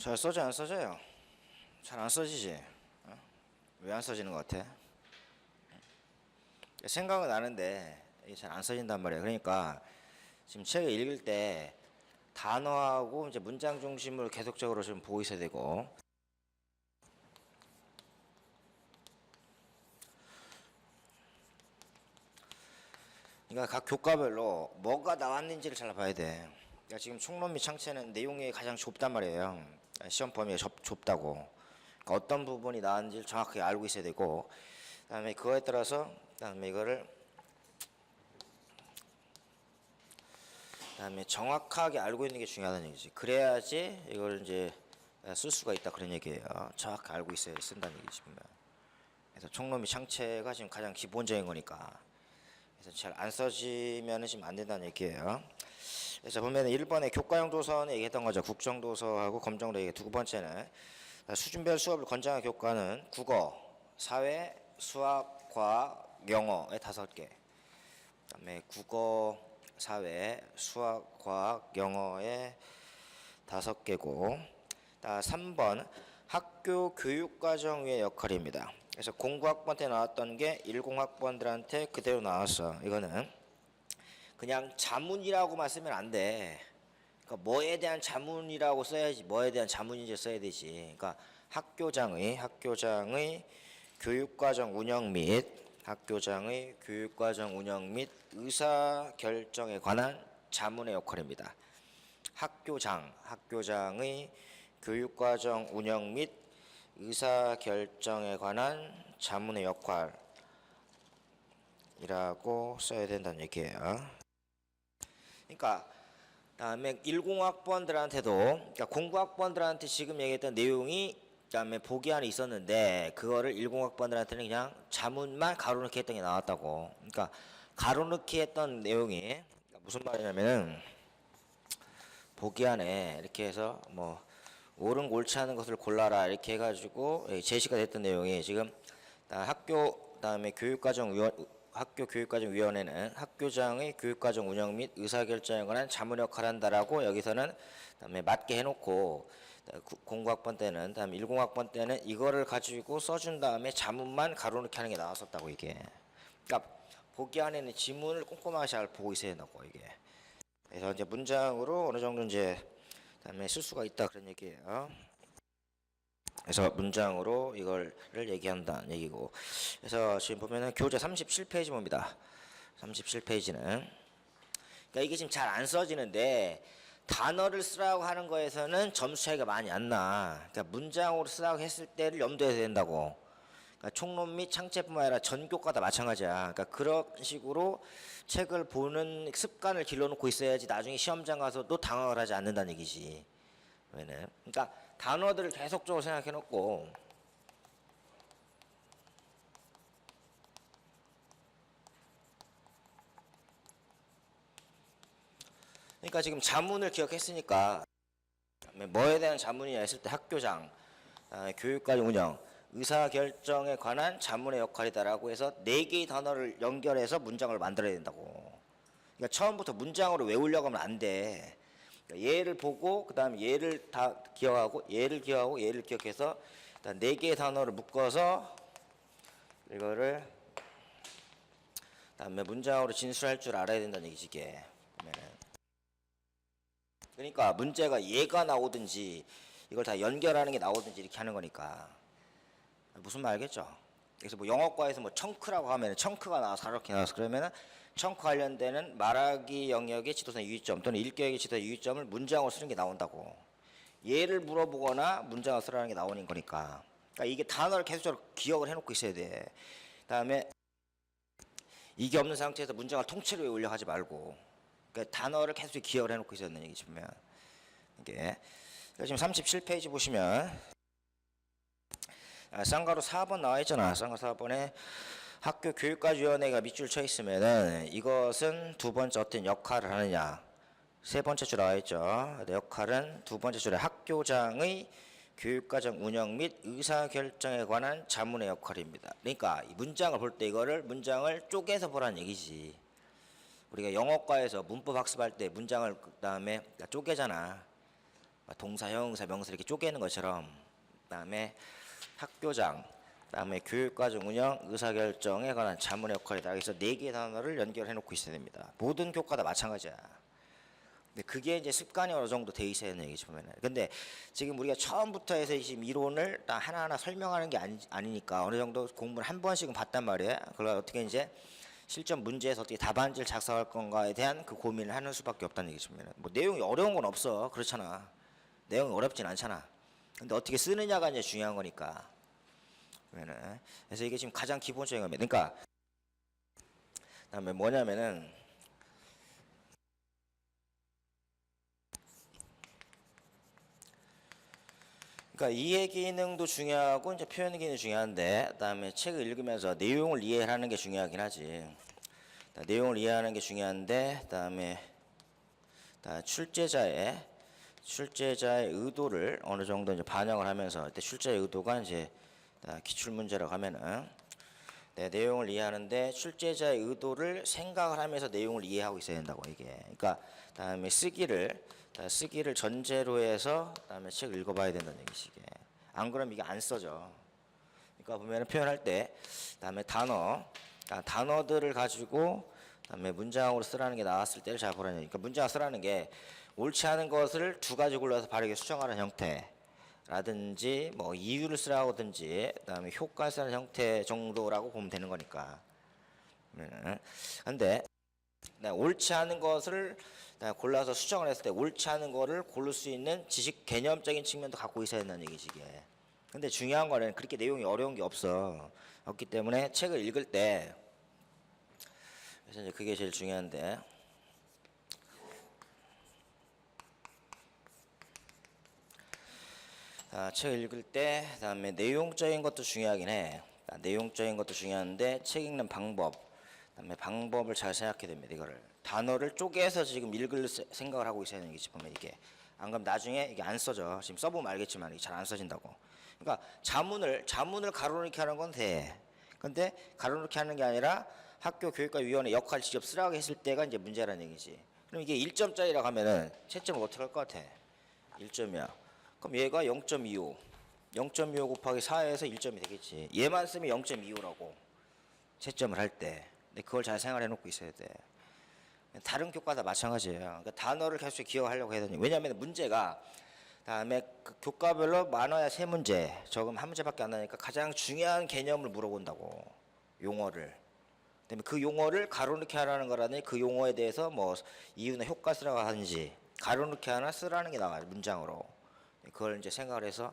잘 써져 안 써져요? 잘 안 써지지? 왜 안 써지는 것 같아? 생각은 나는데 이게 잘 안 써진단 말이야. 그러니까 지금 책을 읽을 때 단어하고 이제 문장 중심으로 계속적으로 좀 보고 있어야 되고, 그러니까 각 교과별로 뭐가 나왔는지를 잘 봐야 돼. 그러니까 지금 총론 및 창체는 내용이 가장 좁단 말이에요. 시험 범위가 좁다고. 그러니까 어떤 부분이 나왔는지를 정확하게 알고 있어야 되고, 그다음에 그거에 따라서 그다음에 이거를 그다음에 정확하게 알고 있는 게 중요하다는 얘기지. 그래야지 이걸 이제 쓸 수가 있다 그런 얘기예요. 정확히 알고 있어야 쓴다는 얘기지. 그래서 총론 및 창체가 지금 가장 기본적인 거니까. 그래서 잘 안 써지면은 지금 안 된다는 얘기예요. 그래서 보면은 1번에 교과형 도서는 얘기했던 거죠. 국정도서하고 검정도 얘기. 두 번째는 수준별 수업을 권장한 교과는 국어, 사회, 수학, 과학, 영어의 5개. 그다음에 국어, 사회, 수학, 과학, 영어의 5개고. 3번 학교 교육과정의 역할입니다. 그래서 09학번 때 나왔던 게 10학번들한테 그대로 나왔어. 이거는 그냥 자문이라고만 쓰면 안 돼. 그러니까 뭐에 대한 자문이라고 써야지, 뭐에 대한 자문인지 써야 되지. 그러니까 학교장의 교육과정 운영 및 의사결정에 관한 자문의 역할입니다. 학교장의 교육과정 운영 및 의사결정에 관한 자문의 역할이라고 써야 된다는 얘기예요. 그러니까 다음에 10학번들한테도, 그러니까 09학번들한테 지금 얘기했던 내용이 그다음에 보기 안에 있었는데 그거를 10학번들한테는 그냥 자문만 가로넣기 했던 게 나왔다고. 그러니까 가로넣기 했던 내용이 무슨 말이냐면은 보기 안에 이렇게 해서 뭐 옳은 옳지 않은 것을 골라라 이렇게 해가지고 제시가 됐던 내용이 지금 학교 교육과정위원회는 학교장의 교육과정 운영 및 의사결정에 관한 자문 역할을 한다라고 여기서는 그다음에 맞게 해놓고 09학번 때는 다음에 10학번 때는 이거를 가지고 써준 다음에 자문만 가로넣기 하는 게 나왔었다고 이게. 그러니까 보기 안에는 지문을 꼼꼼하게 잘 보고 있어야 된다고 이게. 그래서 이제 문장으로 어느 정도 이제 그다음에 쓸 수가 있다 그런 얘기예요. 그래서 문장으로 이거를 얘기한다는 얘기고. 그래서 지금 보면은 교재 37페이지 봅니다. 37페이지는 그러니까 이게 지금 잘 안 써지는데 단어를 쓰라고 하는 거에서는 점수 차이가 많이 안 나. 그러니까 문장으로 쓰라고 했을 때를 염두에 둬야 된다고. 그러니까 총론 및 창체뿐만 아니라 전교과 다 마찬가지야. 그러니까 그런 식으로 책을 보는 습관을 길러놓고 있어야지 나중에 시험장 가서도 당황을 하지 않는다는 얘기지. 왜냐면 그러니까 단어들을 계속적으로 생각해놓고 그러니까 지금 자문을 기억했으니까 뭐에 대한 자문이냐 했을 때 학교장, 교육과정 운영, 의사결정에 관한 자문의 역할이다라고 해서 4개의 단어를 연결해서 문장을 만들어야 된다고. 그러니까 처음부터 문장으로 외우려고 하면 안 돼. 그러니까 얘를 보고 그다음에 얘를 다 기억하고 얘를 기억해서 4개의 단어를 묶어서 이거를 그다음에 문장으로 진술할 줄 알아야 된다는 얘기지 이게. 그러니까 문제가 얘가 나오든지 이걸 다 연결하는 게 나오든지 이렇게 하는 거니까. 무슨 말 알겠죠? 그래서 뭐 영어과에서 뭐 청크라고 하면 청크가 나와서 이렇게 나와서 그러면은 청크 관련되는 말하기 영역의 지도상 유의점 또는 읽기역의 지도상 유의점을 문장으로 쓰는 게 나온다고. 얘를 물어보거나 문장을 쓰라는 게 나오는 거니까. 그러니까 이게 단어를 계속적으로 기억을 해놓고 있어야 돼. 그다음에 이게 없는 상태에서 문장을 통째로 외우려 하지 말고. 그러니까 단어를 계속 기억을 해놓고 있어야 되는 얘기지 보면. 이게 지금 37페이지 보시면 쌍가로 4번 나와 있잖아. 쌍가로 4번에 학교 교육과위원회가 밑줄 쳐 있으면은 이것은 두 번째 어떤 역할을 하느냐. 세 번째 줄 나와 있죠. 역할은 두 번째 줄에 학교장의 교육과정 운영 및 의사결정에 관한 자문의 역할입니다. 그러니까 이 문장을 볼 때 이거를 문장을 쪼개서 보라는 얘기지. 우리가 영어과에서 문법 학습할 때 문장을 그다음에 쪼개잖아. 동사, 형용사, 명사 이렇게 쪼개는 것처럼, 그다음에 학교장, 그다음에 교육과정 운영, 의사결정에 관한 자문의 역할이다. 그래서 4개의 단어를 연결해 놓고 있어야 됩니다. 모든 교과 다 마찬가지야. 근데 그게 이제 습관이 어느 정도 돼 있어야 하는 얘기지 보면은. 근데 지금 우리가 처음부터 해서 지금 이론을 다 하나하나 설명하는 게 아니니까 어느 정도 공부를 한 번씩은 봤단 말이야. 그걸 어떻게 이제 실전 문제에서 어떻게 답안지를 작성할 건가에 대한 그 고민을 하는 수밖에 없다는 얘기지 보면은. 뭐 내용이 어려운 건 없어. 그렇잖아. 내용이 어렵진 않잖아. 근데 어떻게 쓰느냐가 이제 중요한 거니까. 그러면은 그래서 이게 지금 가장 기본적인 겁니다. 그러니까 그다음에 뭐냐면은 그러니까 이해 기능도 중요하고 이제 표현 기능도 중요한데, 그다음에 책을 읽으면서 내용을 이해하는 게 중요하긴 하지. 내용을 이해하는 게 중요한데, 그다음에 출제자의 의도를 어느 정도 이제 반영을 하면서, 그때 출제의 의도가 이제 기출 문제라고 하면은 내용을 이해하는데 출제자의 의도를 생각을 하면서 내용을 이해하고 있어야 된다고 이게. 그러니까 그다음에 쓰기를 전제로 해서 그다음에 책을 읽어봐야 된다는 얘기지 이게. 안 그러면 이게 안 써져. 그러니까 보면은 표현할 때 그다음에 단어들을 가지고 그다음에 문장으로 쓰라는 게 나왔을 때를 잘 보라는 얘기. 그러니까 문장을 쓰라는 게 옳지 않은 것을 2가지 골라서 바르게 수정하는 형태. 라든지 뭐 이유를 쓰라고든지 그다음에 효과를 쓰는 형태 정도라고 보면 되는 거니까. 근데 옳지 않은 것을 골라서 수정을 했을 때 옳지 않은 거를 고를 수 있는 지식 개념적인 측면도 갖고 있어야 된다는 얘기지 이게. 근데 중요한 거는 그렇게 내용이 어려운 게 없기 때문에 책을 읽을 때, 그래서 이제 그게 제일 중요한데, 책 읽을 때 그다음에 내용적인 것도 중요하긴 해. 내용적인 것도 중요한데 책 읽는 그다음에 방법을 잘 생각해야 됩니다. 이거를 단어를 쪼개서 지금 읽을 생각을 하고 있어야 하는 얘기지 보면 이게. 안 그러면 나중에 이게 안 써져. 지금 써보면 알겠지만 이게 잘 안 써진다고. 그러니까 자문을 가로넣기 하는 건 돼. 근데 가로넣기 하는 게 아니라 학교 교육과위원회 역할 직접 쓰라고 했을 때가 이제 문제라는 얘기지. 그럼 이게 1점짜리라고 하면은 채점을 어떻게 할 것 같아? 1점이야. 그럼 얘가 0.25 곱하기 4에서 1점이 되겠지. 얘만 쓰면 0.25라고 채점을 할 때. 근데 그걸 잘 생각해 놓고 있어야 돼. 다른 교과다 마찬가지예요. 그러니까 단어를 계속 기억하려고 해야 되니. 왜냐하면 문제가 다음에 그 교과별로 많아야 3문제, 적으면 1문제밖에 안 나니까 가장 중요한 개념을 물어본다고. 용어를. 그다음에 그 용어를 가로넣기 하라는 거라니 그 용어에 대해서 뭐 이유나 효과 쓰라고 하는지 가로넣기 하나 쓰라는 게 나와요. 문장으로. 그걸 이제 생각을 해서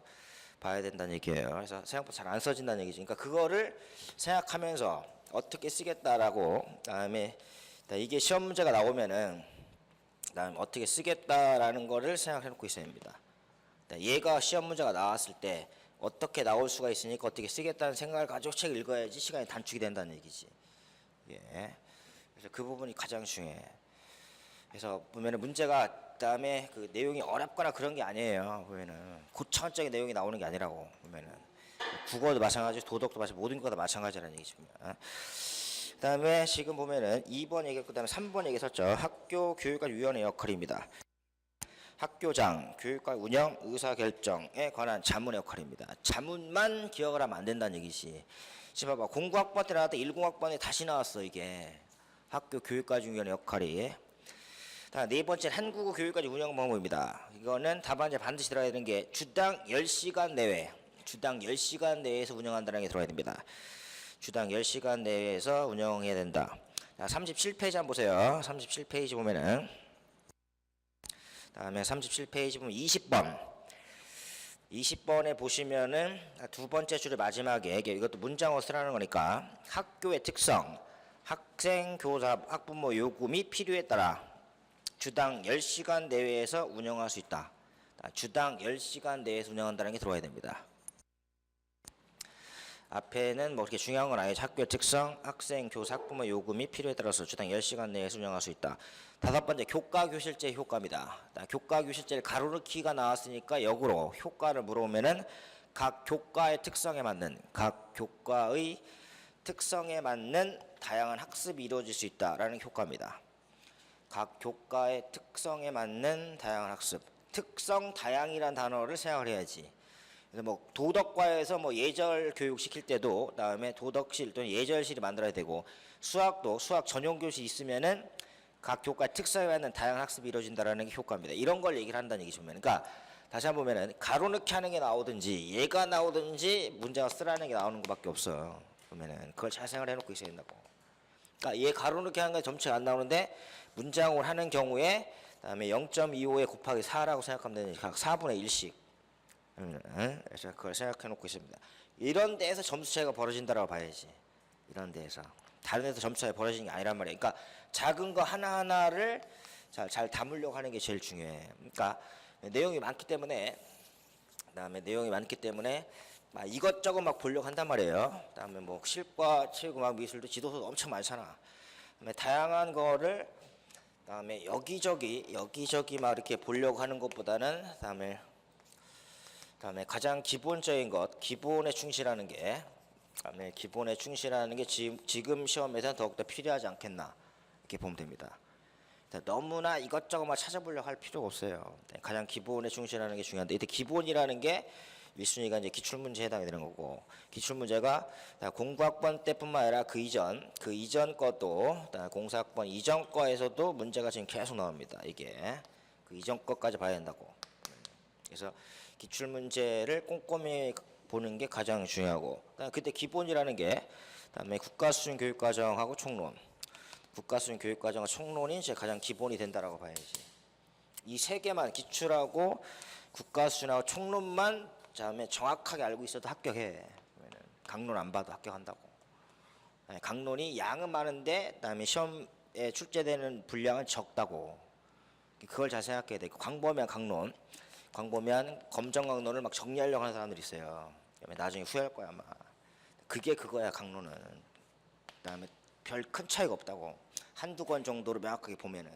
봐야 된다는 얘기예요. 그래서 생각보다 잘 안 써진다는 얘기죠. 그러니까 그거를 생각하면서 어떻게 쓰겠다라고, 그다음에 이게 시험 문제가 나오면은 그다음에 어떻게 쓰겠다라는 거를 생각해 놓고 있어야 됩니다. 얘가 시험 문제가 나왔을 때 어떻게 나올 수가 있으니까 어떻게 쓰겠다는 생각을 가지고 책을 읽어야지 시간이 단축이 된다는 얘기지. 예. 그래서 그 부분이 가장 중요해. 그래서 보면은 문제가 그다음에 그 내용이 어렵거나 그런 게 아니에요. 보면은 고차원적인 내용이 나오는 게 아니라고. 보면은 국어도 마찬가지, 도덕도 마찬가지, 모든 거 다 마찬가지라는 얘기지. 그다음에 지금 보면은 2번 얘기, 그다음에 3번 얘기 썼죠. 학교 교육과위원회 역할입니다. 학교장, 교육과 운영, 의사결정에 관한 자문의 역할입니다. 자문만 기억을 하면 안 된다는 얘기지. 지금 봐봐. 09학번 때 나왔다 10학번에 다시 나왔어 이게. 학교 교육과위원회 역할이. 네 번째 한국어 교육까지 운영 방법입니다. 이거는 답안지에 반드시 들어야 되는 게 주당 10시간 내에서 운영한다는 게 들어야 됩니다. 주당 10시간 내에서 운영해야 된다. 자, 37페이지 한번 보세요. 37페이지 보면은 다음에 37페이지 보면 20번에 보시면은 두 번째 줄의 마지막에 이것도 문장으로 쓰라는 거니까 학교의 특성, 학생, 교사, 학부모 요구 및 필요에 따라 주당 10시간 내외에서 운영할 수 있다. 주당 10시간 내에서 운영한다는 게 들어와야 됩니다. 앞에는 뭐 그렇게 중요한 건 아니죠. 학교의 특성, 학생, 교사, 학부모 요구 및 필요에 따라서 주당 10시간 내에서 운영할 수 있다. 5번째 교과교실제 효과입니다. 교과교실제를 가로넣기가 나왔으니까 역으로 효과를 물어보면은 각 교과의 특성에 맞는 다양한 학습이 이루어질 수 있다라는 효과입니다. 각 교과의 특성에 맞는 다양한 학습. 특성 다양이란 단어를 생각을 해야지. 그래서 뭐 도덕과에서 뭐 예절 교육 시킬 때도 그다음에 도덕실 또는 예절실이 만들어야 되고 수학도 수학 전용 교실 있으면은 각 교과 특성에 맞는 다양한 학습이 이루어진다라는 게 효과입니다. 이런 걸 얘기를 한다는 얘기죠. 그러니까 다시 한번 보면은 가로넣기 하는 게 나오든지 얘가 나오든지 문제가 쓰라는 게 나오는 것밖에 없어요. 그러면은 그걸 잘 생각을 해놓고 있어야 된다고. 그러니까 얘 가로넣기 하는 게 전체가 안 나오는데 문장을 하는 경우에 그다음에 0.25에 곱하기 4라고 생각하면 되는 각 4분의 1씩. 그래서 그걸 생각해 놓고 있습니다. 이런 데에서 점수 차이가 벌어진다라고 봐야지. 이런 데에서 다른 데서 점수 차이가 벌어지는 게 아니란 말이에요. 그러니까 작은 거 하나하나를 잘 담으려고 하는 게 제일 중요해. 그러니까 내용이 많기 때문에 그다음에 내용이 많기 때문에 막 이것저것 막 보려고 한단 말이에요. 그다음에 뭐 실과, 체육음악, 미술도 지도서도 엄청 많잖아. 그다음에 다양한 거를 그다음에 여기저기 막 이렇게 보려고 하는 것보다는 그다음에 가장 기본적인 것, 기본에 충실하는 게 그다음에 기본에 충실하는 게 지금 시험에서는 더욱더 필요하지 않겠나 이렇게 보면 됩니다. 너무나 이것저것 막 찾아보려고 할 필요가 없어요. 가장 기본에 충실하는 게 중요한데 이때 기본이라는 게 1순위가 이제 기출문제에 해당이 되는 거고 기출문제가 공부학번 때뿐만 아니라 그 이전 것도 공사학번 이전 거에서도 문제가 지금 계속 나옵니다. 이게 그 이전 것까지 봐야 된다고. 그래서 기출문제를 꼼꼼히 보는 게 가장 중요하고 그때 기본이라는 게 그다음에 국가수준 교육과정하고 총론 국가수준 교육과정과 총론이 이제 가장 기본이 된다라고 봐야지. 이 세 개만 기출하고 국가수준하고 총론만 다음에 정확하게 알고 있어도 합격해. 강론 안 봐도 합격한다고. 강론이 양은 많은데 그다음에 시험에 출제되는 분량은 적다고. 그걸 잘 생각해야 돼. 광범위한 강론, 광범위한 검정 강론을 막 정리하려고 하는 사람들이 있어요. 나중에 후회할 거야 아마. 그게 그거야 강론은. 그다음에 별 큰 차이가 없다고. 한두 권 정도로 명확하게 보면은.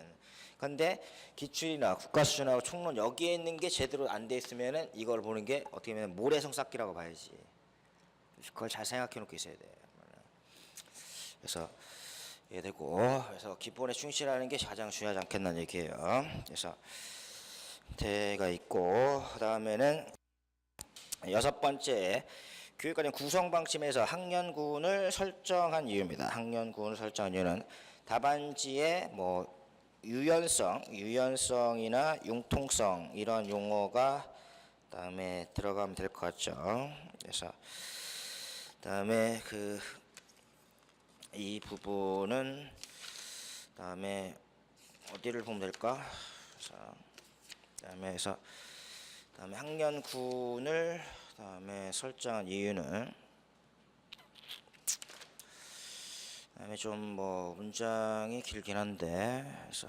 근데 기출이나 국가수준하고 총론 여기에 있는 게 제대로 안 돼 있으면은 이걸 보는 게 어떻게 보면 모래성 쌓기라고 봐야지. 그걸 잘 생각해 놓고 있어야 돼. 그래서 되고 그래서 기본에 충실하는 게 가장 중요하지 않겠나 얘기해요. 그래서 대가 있고 그다음에는 6번째 교육과정 구성 방침에서 학년군을 설정한 이유입니다. 학년군을 설정한 이유는 답안지에 뭐 유연성이나 융통성 이런 용어가 그다음에 들어가면 될 것 같죠. 그래서 그다음에 이 부분은 그다음에 어디를 보면 될까? 그다음에 학년군을 그다음에 설정한 이유는 그다음에 좀 뭐 문장이 길긴 한데 그래서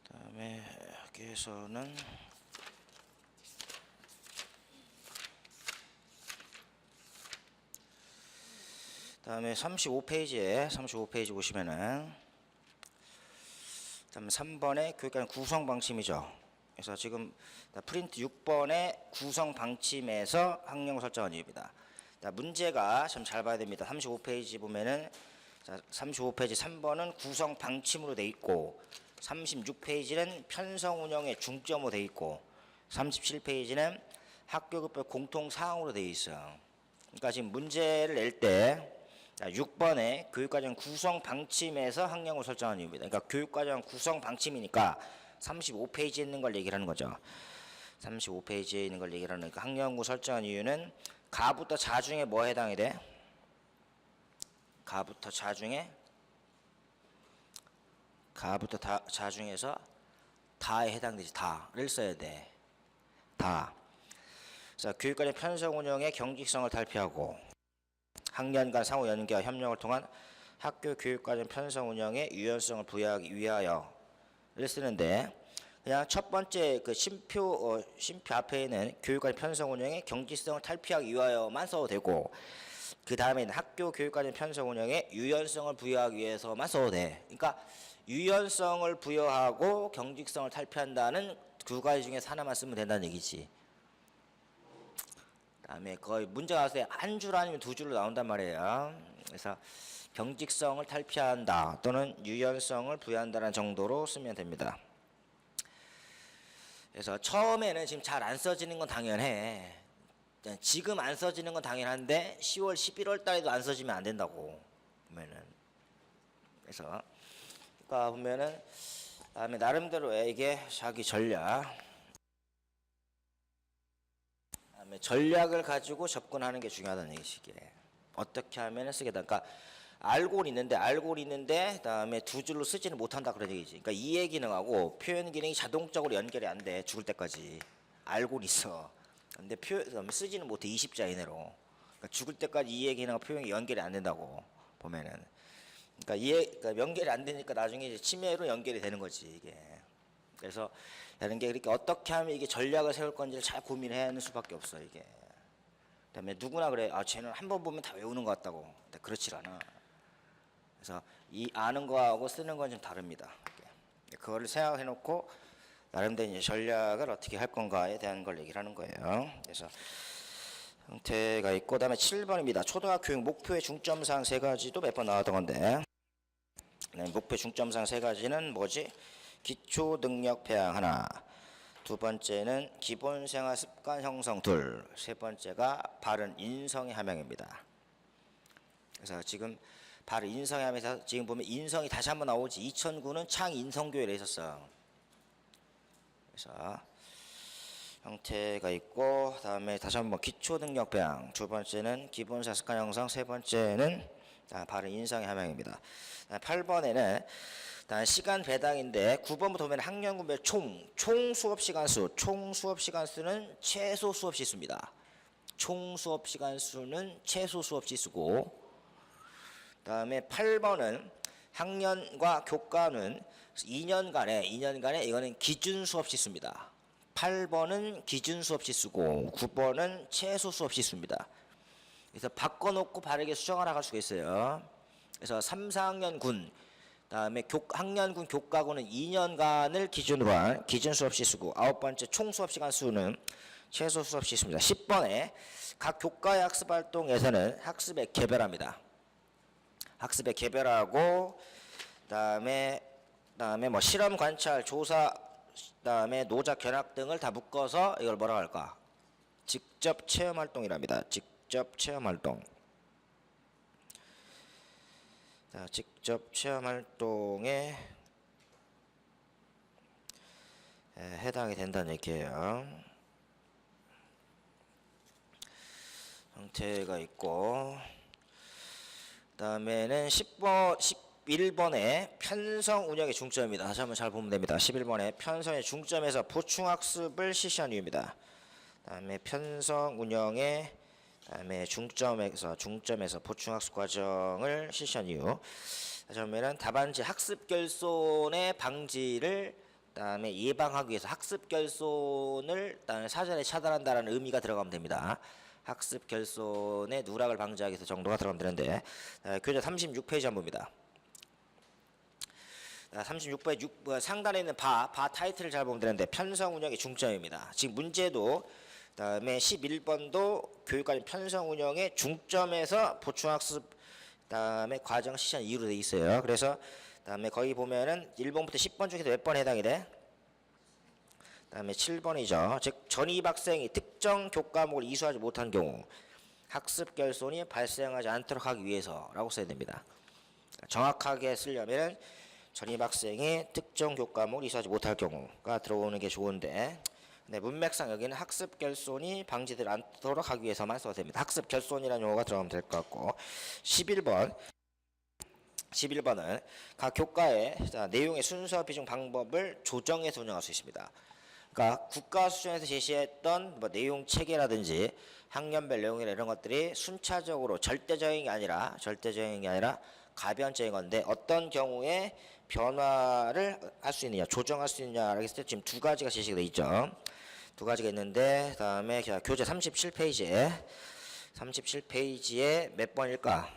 그다음에 여기에서는 그다음에 35페이지 보시면은 그다음에 3번의 교육과정 구성 방침이죠. 그래서 지금 프린트 6번의 구성 방침에서 학령 설정한 이유입니다. 문제가 좀 잘 봐야 됩니다. 35페이지 보면은 35페이지 3번은 구성 방침으로 돼 있고 36페이지는 편성 운영에 중점으로 돼 있고 37페이지는 학교급별 공통 사항으로 돼 있어요. 그러니까 지금 문제를 낼 때 6번에 교육과정 구성 방침에서 학령을 설정한 이유입니다. 그러니까 교육과정 구성 방침이니까 35페이지에 있는 걸 얘기를 하는 거죠. 35페이지에 있는 걸 얘기를 하는 거니까 학령구 설정한 이유는 가부터 자 중에 뭐 해당이 돼? 가부터 자 중에서 다에 해당되지. 다를 써야 돼. 다. 그래서 교육과정 편성 운영의 경직성을 탈피하고 학년 간 상호 연계와 협력을 통한 학교 교육과정 편성 운영의 유연성을 부여하기 위하여를 쓰는데 그냥 첫 번째 그 심표 앞에 있는 교육과정 편성 운영의 경직성을 탈피하기 위하여만 써도 되고 그 다음에는 학교 교육과정 편성 운영의 유연성을 부여하기 위해서만 써도 돼. 그러니까 유연성을 부여하고 경직성을 탈피한다는 두 가지 중에 하나만 쓰면 된다는 얘기지. 그다음에 거의 문제가 왔을 때 한 줄 아니면 두 줄로 나온단 말이에요. 그래서 경직성을 탈피한다 또는 유연성을 부여한다는 정도로 쓰면 됩니다. 그래서 처음에는 지금 잘 안 써지는 건 당연해. 지금 안 써지는 건 당연한데 10월, 11월 달에도 안 써지면 안 된다고 보면은. 그래서 그러니까 보면은 다음에 나름대로의 이게 자기 전략. 다음에 전략을 가지고 접근하는 게 중요하다는 얘기시기에 어떻게 하면 쓰겠다. 그러니까 알고는 있는데 그다음에 두 줄로 쓰지는 못한다 그런 얘기지. 그러니까 이해 기능하고 표현 기능이 자동적으로 연결이 안 돼. 죽을 때까지 알고는 있어. 근데 쓰지는 못해 20자 이내로. 그러니까 죽을 때까지 이해 기능과 표현이 연결이 안 된다고 보면은. 그러니까 연결이 안 되니까 나중에 이제 치매로 연결이 되는 거지 이게. 그래서 이런 게 그렇게 어떻게 하면 이게 전략을 세울 건지를 잘 고민해야 하는 수밖에 없어 이게. 그다음에 누구나 그래. 아 쟤는 한 번 보면 다 외우는 것 같다고. 근데 그렇지 않아. 그래서 이 아는 거하고 쓰는 건 좀 다릅니다. 그거를 생각해 놓고 나름대로 이제 전략을 어떻게 할 건가에 대한 걸 얘기를 하는 거예요. 그래서 형태가 있고 그다음에 7번입니다. 초등학교 교육 목표의 중점사항 세 가지도 몇 번 나왔던 건데 목표 중점사항 세 가지는 뭐지? 기초 능력 배양 하나, 두 번째는 기본 생활 습관 형성 둘, 세 번째가 바른 인성의 함양입니다. 그래서 지금 바른 인성의 함에서 지금 보면 인성이 다시 한번 나오지. 2009는 창인성교회를 했었어. 그래서 형태가 있고 다음에 다시 한번 기초 능력 배양, 두 번째는 기본 생활 습관 형성, 세 번째는 바른 인성의 함양입니다. 8번에는 시간 배당인데 9번부터 보면 학년군별 총 수업 시간 수, 총 수업 시간 수는 최소 수업 시수입니다. 총 수업 시간 수는 최소 수업 시수고, 그다음에 8번은 학년과 교과는 2년간에 이거는 기준 수업 시수입니다. 8번은 기준 수업 시수고 9번은 최소 수업 시수입니다. 그래서 바꿔놓고 바르게 수정하러 갈 수가 있어요. 그래서 3, 4학년 군 다음에 학년군 교과군은 2년간을 기준으로 한 기준 수업 시수고, 9번째 총 수업 시간 수는 최소 수업 시수입니다. 10번에 각 교과의 학습 활동에서는 학습에 개별합니다. 학습에 개별하고 그다음에 뭐 실험 관찰 조사 그다음에 노작 견학 등을 다 묶어서 이걸 뭐라고 할까? 직접 체험 활동이랍니다. 직접 체험 활동. 자, 직접 체험 활동에 해당이 된다는 얘기예요. 형태가 있고 그다음에는 11번에 편성 운영의 중점입니다. 다시 한번 잘 보면 됩니다. 11번에 편성의 중점에서 보충학습을 실시한 이유입니다. 그다음에 편성 운영의 다음에 중점에서 보충학습 과정을 실시한 이유. 다시 보면은 답안지 학습 결손의 방지를 그다음에 예방하기 위해서 학습 결손을 그다음에 사전에 차단한다라는 의미가 들어가면 됩니다. 학습 결손의 누락을 방지하기 위해서 정도가 들어가면 되는데 교재 36페이지 한번 봅니다. 36페이지 상단에 있는 바 타이틀을 잘 보면 되는데 편성 운영의 중점입니다. 지금 문제도 그다음에 11번도 교육과정 편성 운영의 중점에서 보충학습 그다음에 과정 실시한 이유로 되어 있어요. 그래서 그다음에 거기 보면은 1번부터 10번 중에서 몇 번에 해당이 돼? 그다음에 7번이죠. 즉 전입 학생이 특정 교과목을 이수하지 못한 경우 학습 결손이 발생하지 않도록 하기 위해서라고 써야 됩니다. 정확하게 쓰려면 전입 학생이 특정 교과목을 이수하지 못할 경우가 들어오는 게 좋은데, 네, 문맥상 여기는 학습 결손이 방지되지 않도록 하기 위해서만 써도 됩니다. 학습 결손이라는 용어가 들어가면 될 것 같고, 11번은 각 교과의 내용의 순서 비중 방법을 조정해서 운영할 수 있습니다. 그러니까 국가 수준에서 제시했던 뭐 내용 체계라든지 학년별 내용이나 이런 것들이 순차적으로 절대적인 게 아니라 가변적인 건데, 어떤 경우에 변화를 할 수 있느냐, 조정할 수 있느냐라고 했을 때 지금 두 가지가 제시가 되어 있죠. 두 가지가 있는데, 그다음에 교재 37페이지에 몇 번일까?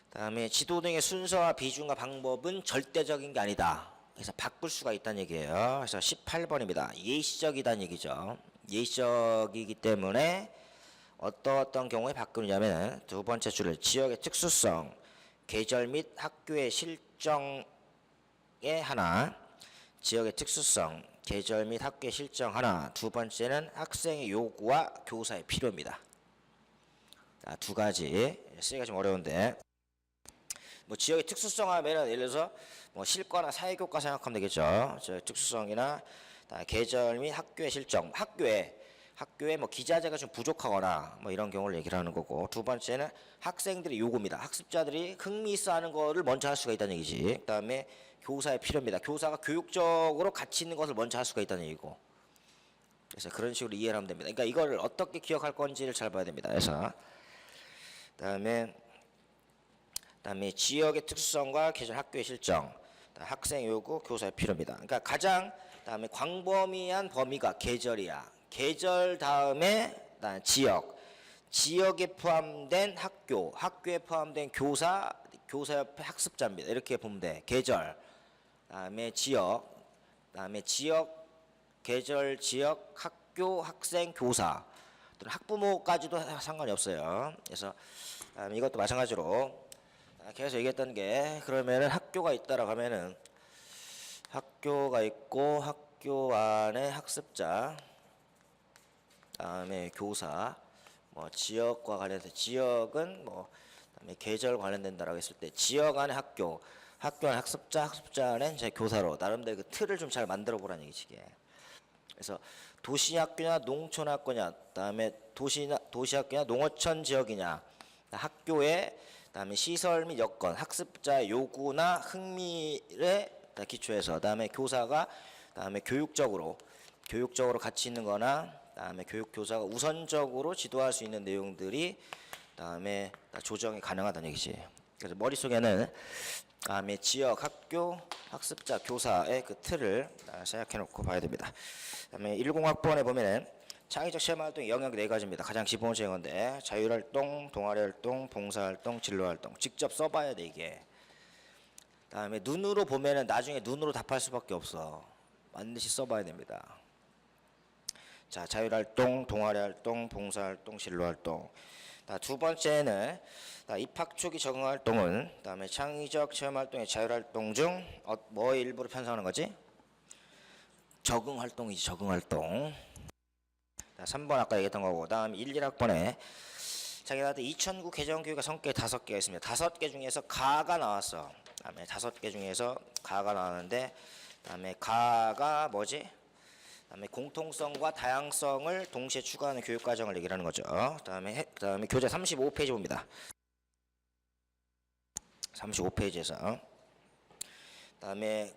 그다음에 지도 등의 순서와 비중과 방법은 절대적인 게 아니다. 그래서 바꿀 수가 있다는 얘기예요. 그래서 18번입니다. 예시적이다는 얘기죠. 예시적이기 때문에 어떤 경우에 바꾸느냐면 두 번째 줄을 지역의 특수성, 계절 및 학교의 실정에 하나, 지역의 특수성, 계절 및 학교의 실정 하나, 두 번째는 학생의 요구와 교사의 필요입니다. 자, 두 가지 쓰기가 좀 어려운데 뭐 지역의 특수성 하면은 예를 들어서 뭐 실과나 사회교과 생각하면 되겠죠. 저 특수성이나 계절 및 학교의 실정, 학교에 뭐 기자재가 좀 부족하거나 뭐 이런 경우를 얘기를 하는 거고, 두 번째는 학생들의 요구입니다. 학습자들이 흥미 있어 하는 거를 먼저 할 수가 있다는 얘기지. 그다음에 교사의 필요입니다. 교사가 교육적으로 가치 있는 것을 먼저 할 수가 있다는 얘기고. 그래서 그런 식으로 이해를 하면 됩니다. 그러니까 이걸 어떻게 기억할 건지를 잘 봐야 됩니다. 그래서 그다음에 지역의 특수성과 계절 학교의 실정, 학생 요구, 교사의 필요입니다. 그러니까 가장 다음에 광범위한 범위가 계절이야. 계절 다음에 지역에 포함된 학교에 포함된 교사 옆에 학습자입니다. 이렇게 보면 돼. 계절, 다음에 지역, 계절, 지역, 학교, 학생, 교사, 또는 학부모까지도 상관이 없어요. 그래서 이것도 마찬가지로 계속 얘기했던 게, 그러면은 학교가 있다라고 하면은 학교가 있고 학교 안에 학습자, 다음에 교사, 뭐 지역과 관련해서 지역은 뭐 그다음에 계절 관련된다라고 했을 때 지역 안에 학교 안에 학습자 안에 이제 교사로 나름대로 그 틀을 좀 잘 만들어 보라는 얘기지. 그래서 도시학교냐 농촌학교냐, 그다음에 도시학교냐 농어촌 지역이냐, 학교의 그다음에 시설 및 여건, 학습자의 요구나 흥미에 기초해서, 그다음에 교사가 그다음에 교육적으로 가치 있는 거나, 그다음에 교육 교사가 우선적으로 지도할 수 있는 내용들이 그다음에 조정이 가능하다는 얘기지. 그래서 머릿속에는 그다음에 지역, 학교, 학습자, 교사의 그 틀을 생각해 놓고 봐야 됩니다. 그다음에 10학번에 보면은 창의적 체험활동의 영역 4가지입니다. 가장 기본적인 건데, 자율활동, 동아리활동, 봉사활동, 진로활동. 직접 써봐야 돼 이게. 그다음에 눈으로 보면은 나중에 눈으로 답할 수밖에 없어. 반드시 써봐야 됩니다. 자, 자율활동, 동아리활동, 봉사활동, 진로활동. 두 번째는 입학 초기 적응활동은 그다음에 창의적 체험활동의 자율활동 중 뭐의 일부를 편성하는 거지? 적응활동이지, 적응활동. 3번 아까 얘기했던 거고, 다음 1, 1학번에 자기한테 2009 개정교육의 성격이 5개가 있습니다. 5개 중에서 가가 나왔어. 다음에 5개 중에서 가가 나왔는데, 다음에 가가 뭐지? 다음에 공통성과 다양성을 동시에 추구하는 교육 과정을 얘기하는 거죠. 그다음에 교재 35페이지 봅니다. 35페이지에서 그다음에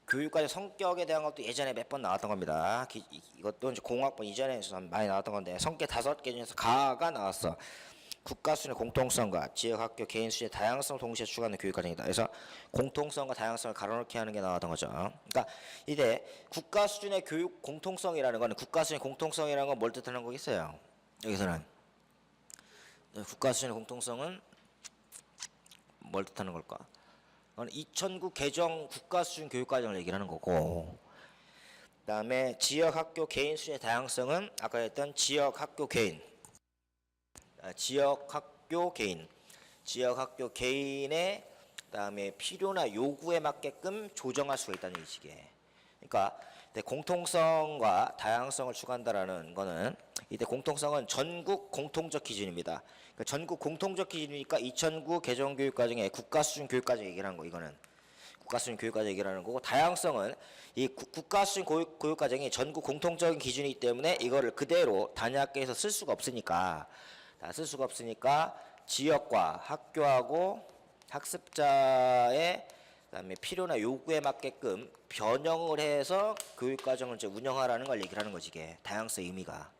교육과정 성격에 대한 것도 예전에 몇 번 나왔던 겁니다. 이것도 이제 공학번 이전에서 많이 나왔던 건데, 성격 5개 중에서 가가 나왔어. 국가 수준의 공통성과 지역 학교 개인 수준의 다양성을 동시에 추구하는 교육 과정이다. 그래서 공통성과 다양성을 가로놓게 하는 게 나왔던 거죠. 그러니까 이제 국가 수준의 교육 공통성이라는 거는, 국가 수준의 공통성이라는 건 뭘 뜻하는 거겠어요? 여기서는 국가 수준의 공통성은 뭘 뜻하는 걸까? 2009 개정 국가 수준 교육 과정을 얘기하는 거고, 그다음에 지역 학교 개인 수준의 다양성은 아까 했던 지역 학교 개인의 그다음에 필요나 요구에 맞게끔 조정할 수가 있다는 얘기지게. 그러니까 공통성과 다양성을 추구한다라는 거는, 이때 공통성은 전국 공통적 기준입니다. 그러니까 전국 공통적 기준이니까 2009 개정 교육 과정에 국가 수준 교육 과정 얘기를 하는 거, 이거는 국가 수준 교육 과정 얘기를 하는 거고, 다양성은 이 국가 수준 교육 과정이 전국 공통적인 기준이기 때문에 이거를 그대로 단위학교에서 쓸 수가 없으니까 지역과 학교하고 학습자의 그다음에 필요나 요구에 맞게끔 변형을 해서 교육 과정을 이제 운영하라는 걸 얘기를 하는 거지, 이게 다양성 의미가.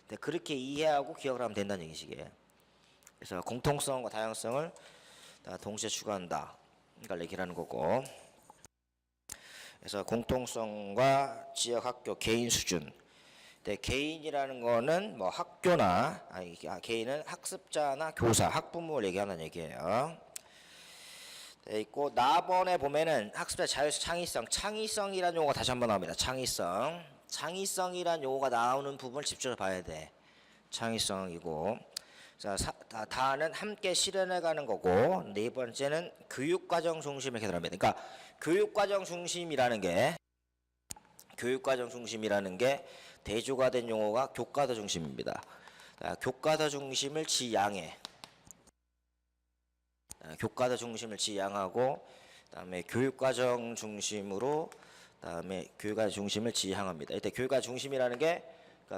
근데 그렇게 이해하고 기억을 하면 된다는 얘기지, 이게. 그래서 공통성과 다양성을 동시에 추구한다, 이걸 얘기를 하는 거고. 그래서 공통성과 지역 학교 개인 수준. 개인이라는 거는 뭐 학교나 개인은 학습자나 교사, 학부모를 얘기하는 얘기예요. 돼 있고, 나번에 보면은 학습자 자율성, 창의성이라는 용어가 다시 한번 나옵니다. 창의성이라는 용어가 나오는 부분을 집중해서 봐야 돼. 창의성이고, 자, 다는 함께 실현해가는 거고, 네 번째는 교육과정 중심의 개념입니다. 그러니까 교육과정 중심이라는 게 대조가 된 용어가 교과서 중심입니다. 자, 교과서 중심을 지향하고, 그다음에 교육과정 중심으로, 그다음에 교육과정 중심을 지향합니다. 이때 교육과정 중심이라는 게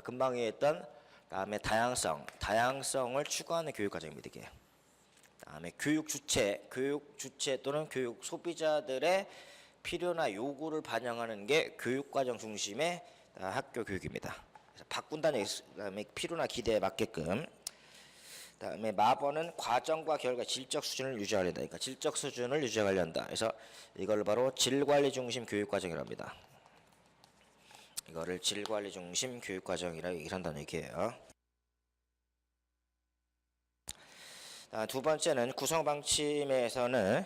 금방 얘기했던, 그다음에 다양성을 추구하는 교육과정입니다. 이게. 그다음에 교육 주체 또는 교육 소비자들의 필요나 요구를 반영하는 게 교육과정 중심의 학교 교육입니다. 그래서 바꾼다는 얘기, 그다음에 필요나 기대에 맞게끔. 그다음에 마번은 과정과 결과 질적 수준을 유지하려다. 그러니까 질적 수준을 유지하려다. 그래서 이걸 바로 질관리 중심 교육과정이라고 합니다. 이거를 질관리 중심 교육과정이라고 얘기를 한다는 얘기예요. 두 번째는 구성 방침에서는,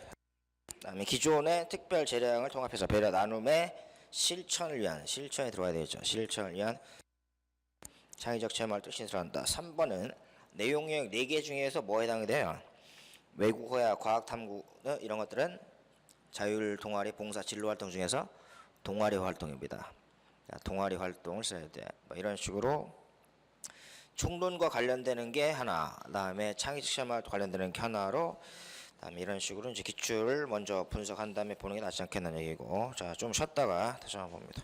그다음에 기존의 특별 재량을 통합해서 배려 나눔의 실천에 들어가야 되죠. 실천을 위한 창의적 체험활동 신설한다. 3번은 내용 영역 4개 중에서 뭐에 해당이 돼요? 외국어야 과학탐구 이런 것들은 자율 동아리 봉사 진로 활동 중에서 동아리 활동입니다. 동아리 활동을 써야 돼. 이런 식으로 총론과 관련되는 게 하나, 그다음에 창의적 체험활동 관련되는 게 하나로, 그다음에 이런 식으로 이제 기출을 먼저 분석한 다음에 보는 게 낫지 않겠냐는 얘기고, 자, 좀 쉬었다가 다시 한번 봅니다.